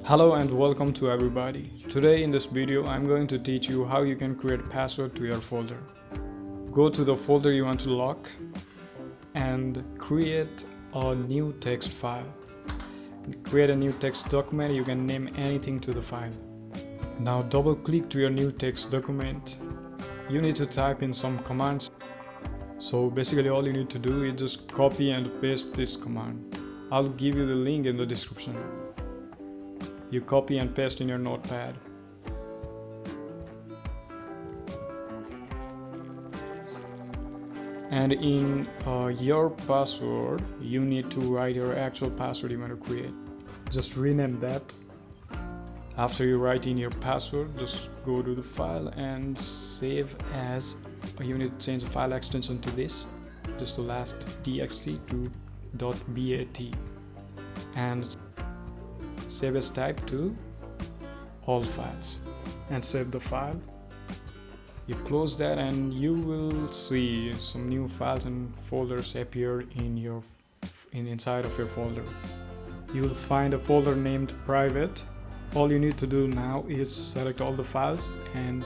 Hello and welcome to everybody. Today in this video I'm going to teach you how you can create a password to your folder. Go to the folder you want to lock and create a new text file. Create a new text document. You can name anything to the file. Now double click to your new text document. You need to type in some commands. So basically all you need to do is just copy and paste this command. I'll give you the link in the description. You copy and paste in your notepad. And in your password, you need to write your actual password you want to create. Just rename that. After you write in your password, just go to the file and save as. You need to change the file extension to this, just the last txt to .bat, and save as type to all files and save the file. You close that and you will see some new files and folders appear inside of your folder. You will find a folder named private. All you need to do now is select all the files and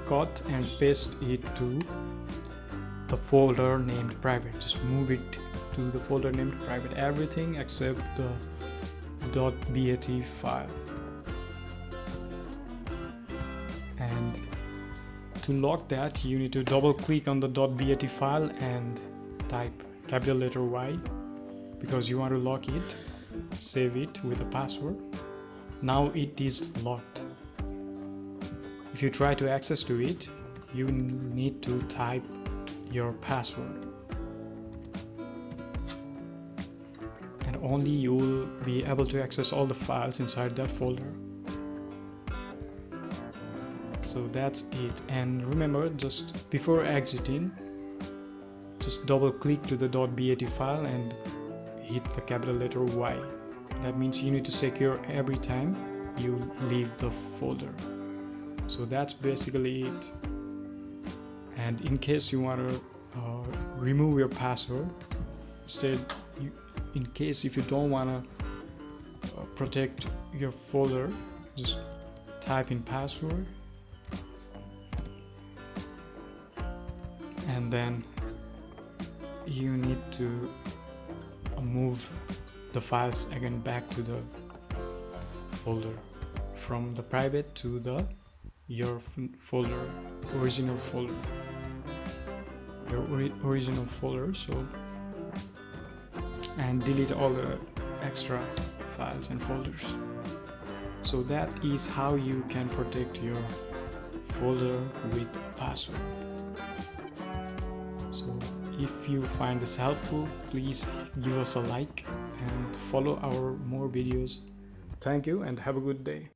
cut and paste it to the folder named private. Just move it to the folder named private, everything except the .bat file. And to lock that, you need to double click on the .bat file and type capital letter Y because you want to lock it. Save it with a password. Now it is locked. If you try to access to it, you need to type your password. And only you will be able to access all the files inside that folder. So that's it. And remember, just before exiting, just double click to the .bat file and hit the capital letter Y. That means you need to secure every time you leave the folder. So that's basically it. And in case you want to remove your password, in case if you don't want to protect your folder, just type in password and then you need to move the files again back to the folder from the private to your folder, original folder, original folder. So, and delete all the extra files and folders. So that is how you can protect your folder with password. So if you find this helpful, please give us a like and follow our more videos. Thank you and have a good day.